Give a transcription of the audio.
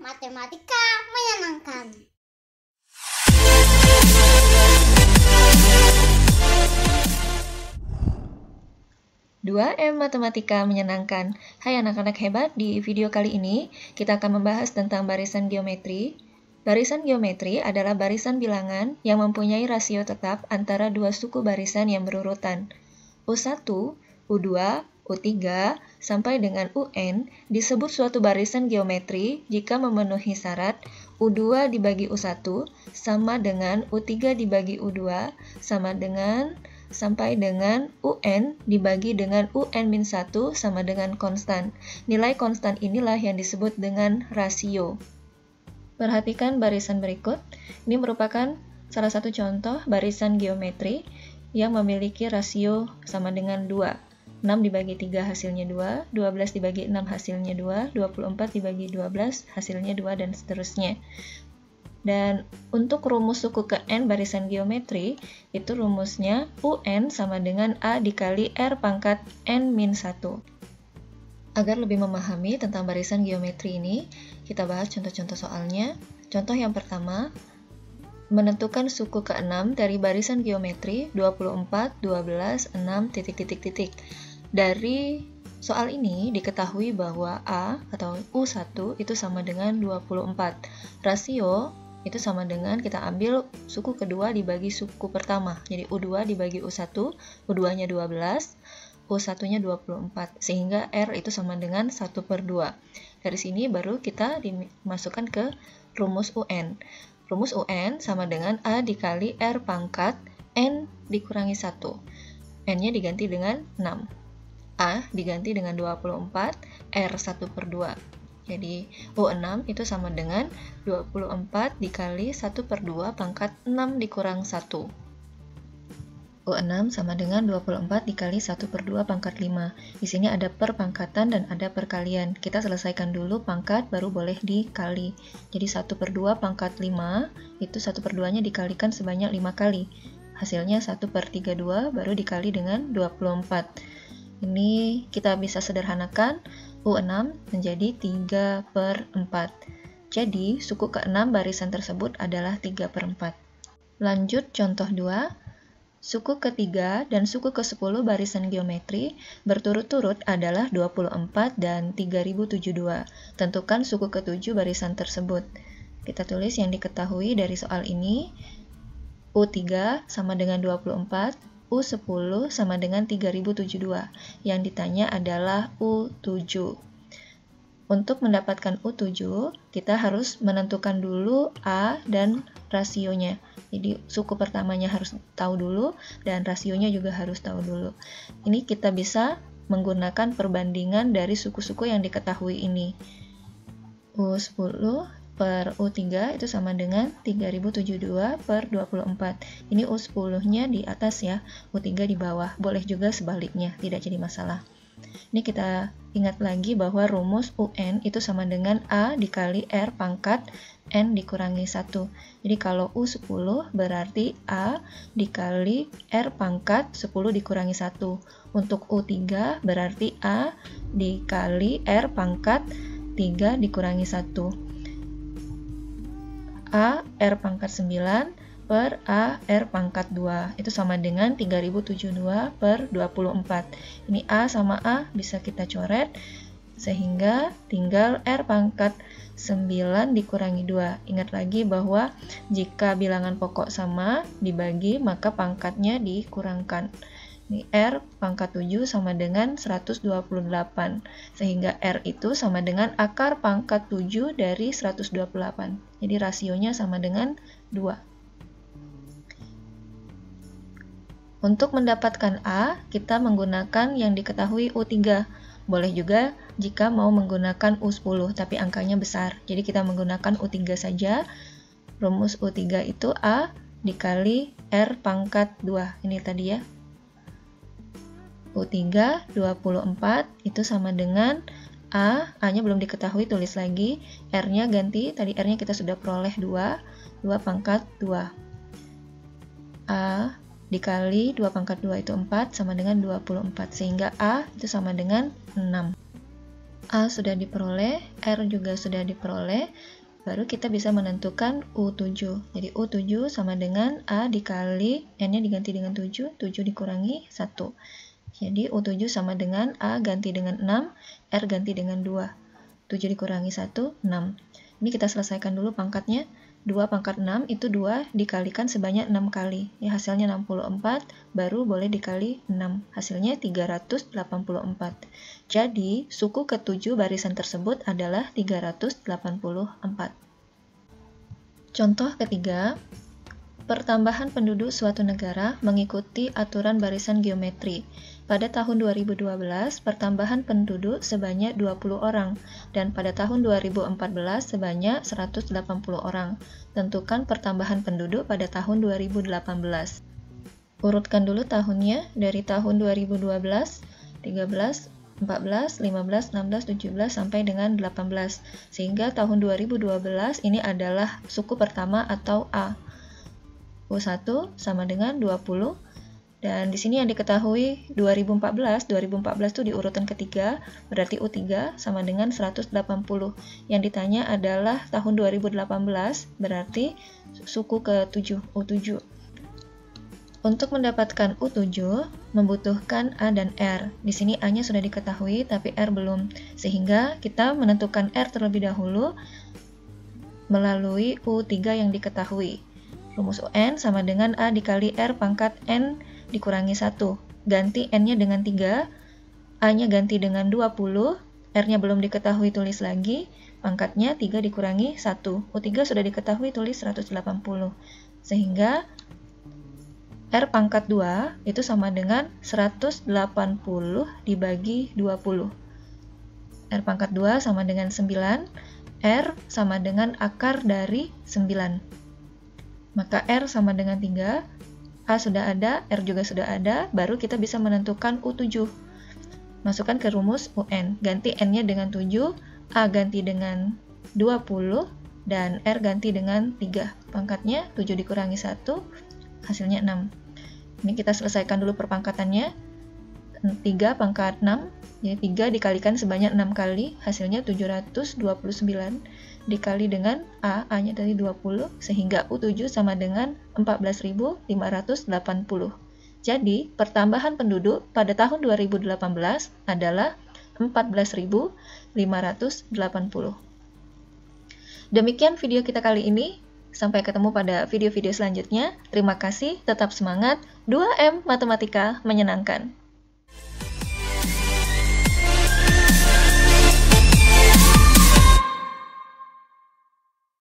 Matematika menyenangkan. 2M Matematika menyenangkan. Hai anak-anak hebat, di video kali ini kita akan membahas tentang barisan geometri. Barisan geometri adalah barisan bilangan yang mempunyai rasio tetap antara dua suku barisan yang berurutan. U1, U2, U3, sampai dengan UN disebut suatu barisan geometri jika memenuhi syarat U2 dibagi U1 sama dengan U3 dibagi U2 sama dengan sampai dengan UN dibagi dengan UN-1 sama dengan konstan. Nilai konstan inilah yang disebut dengan rasio. Perhatikan barisan berikut. Ini merupakan salah satu contoh barisan geometri yang memiliki rasio sama dengan 2. 6 dibagi 3 hasilnya 2, 12 dibagi 6 hasilnya 2, 24 dibagi 12 hasilnya 2, dan seterusnya. Dan untuk rumus suku ke N barisan geometri, itu rumusnya UN sama dengan A dikali R pangkat N-1. Agar lebih memahami tentang barisan geometri ini, kita bahas contoh-contoh soalnya. Contoh yang pertama, menentukan suku ke-6 dari barisan geometri 24, 12, 6, titik. Dari soal ini diketahui bahwa A atau U1 itu sama dengan 24. Rasio itu sama dengan kita ambil suku kedua dibagi suku pertama. Jadi U2 dibagi U1, U2-nya 12, U1-nya 24. Sehingga R itu sama dengan 1/2. Dari sini baru kita dimasukkan ke rumus UN. Rumus UN sama dengan A dikali R pangkat N dikurangi 1. N-nya diganti dengan 6. A diganti dengan 24, R 1/2. Jadi U6 itu sama dengan 24 dikali 1/2 pangkat 6 dikurang 1. U6 sama dengan 24 dikali 1/2 pangkat 5. Di sini ada perpangkatan dan ada perkalian. Kita selesaikan dulu pangkat, baru boleh dikali. Jadi 1/2 pangkat 5, itu 1/2-nya dikalikan sebanyak 5 kali. Hasilnya 1/32 baru dikali dengan 24. Ini kita bisa sederhanakan, U6 menjadi 3/4. Jadi, suku ke-6 barisan tersebut adalah 3/4. Lanjut contoh 2. Suku ke-3 dan suku ke-10 barisan geometri berturut-turut adalah 24 dan 3072. Tentukan suku ke-7 barisan tersebut. Kita tulis yang diketahui dari soal ini. U3 sama dengan 24. U10 sama dengan 3072. Yang ditanya adalah U7. Untuk mendapatkan U7, kita harus menentukan dulu A dan rasionya. Jadi suku pertamanya harus tahu dulu dan rasionya juga harus tahu dulu. Ini kita bisa menggunakan perbandingan dari suku-suku yang diketahui ini. U10 per U3 itu sama dengan 3072 per 24. Ini U10-nya di atas ya, U3 di bawah. Boleh juga sebaliknya, tidak jadi masalah. Ini kita ingat lagi bahwa rumus UN itu sama dengan A dikali R pangkat N dikurangi 1. Jadi kalau U10 berarti A dikali R pangkat 10 dikurangi 1. Untuk U3 berarti A dikali R pangkat 3 dikurangi 1. A R pangkat 9 per A R pangkat 2 itu sama dengan 3072 per 24. Ini A sama A bisa kita coret sehingga tinggal R pangkat 9 dikurangi 2. Ingat lagi bahwa jika bilangan pokok sama dibagi maka pangkatnya dikurangkan. Ini R pangkat 7 sama dengan 128, sehingga R itu sama dengan akar pangkat 7 dari 128. Jadi rasionya sama dengan 2. Untuk mendapatkan A, kita menggunakan yang diketahui U3. Boleh juga jika mau menggunakan U10, tapi angkanya besar. Jadi kita menggunakan U3 saja. Rumus U3 itu A dikali R pangkat 2. Ini tadi ya. U3 24 itu sama dengan A-nya belum diketahui, tulis lagi. R-nya ganti, tadi R-nya kita sudah peroleh 2 pangkat 2. A dikali 2 pangkat 2 itu 4 sama dengan 24, sehingga A itu sama dengan 6. A sudah diperoleh, R juga sudah diperoleh, baru kita bisa menentukan U7. Jadi U7 sama dengan A dikali, N-nya diganti dengan 7, 7 dikurangi 1. Jadi U7 sama dengan A ganti dengan 6, R ganti dengan 2. 7 dikurangi 1, 6. Ini kita selesaikan dulu pangkatnya. 2 pangkat 6 itu 2 dikalikan sebanyak 6 kali. Ya, hasilnya 64, baru boleh dikali 6. Hasilnya 384. Jadi, suku ke-7 barisan tersebut adalah 384. Contoh ketiga, pertambahan penduduk suatu negara mengikuti aturan barisan geometri. Pada tahun 2012, pertambahan penduduk sebanyak 20 orang, dan pada tahun 2014 sebanyak 180 orang. Tentukan pertambahan penduduk pada tahun 2018. Urutkan dulu tahunnya dari tahun 2012, 13, 14, 15, 16, 17, sampai dengan 18. Sehingga tahun 2012 ini adalah suku pertama atau A. U1 sama dengan 20. Dan di sini yang diketahui 2014 itu di urutan ketiga, berarti U3 sama dengan 180. Yang ditanya adalah tahun 2018, berarti suku ke-7, U7. Untuk mendapatkan U7, membutuhkan A dan R. Di sini A-nya sudah diketahui, tapi R belum. Sehingga kita menentukan R terlebih dahulu melalui U3 yang diketahui. Rumus UN sama dengan A dikali R pangkat N dikurangi 1. Ganti N-nya dengan 3, A-nya ganti dengan 20, R-nya belum diketahui, tulis lagi, pangkatnya 3 dikurangi 1. U3 sudah diketahui, tulis 180. Sehingga R pangkat 2 itu sama dengan 180 dibagi 20. R pangkat 2 sama dengan 9, R sama dengan akar dari 9. Maka R sama dengan 3, A sudah ada, R juga sudah ada, baru kita bisa menentukan U7. Masukkan ke rumus UN, ganti N-nya dengan 7, A ganti dengan 20, dan R ganti dengan 3. Pangkatnya 7 dikurangi 1, hasilnya 6. Ini kita selesaikan dulu perpangkatannya. 3 pangkat 6, jadi 3 dikalikan sebanyak 6 kali, hasilnya 729. Dikali dengan A-nya tadi 20, sehingga U7 sama dengan 14.580. Jadi, pertambahan penduduk pada tahun 2018 adalah 14.580. Demikian video kita kali ini. Sampai ketemu pada video-video selanjutnya. Terima kasih, tetap semangat. 2M Matematika menyenangkan.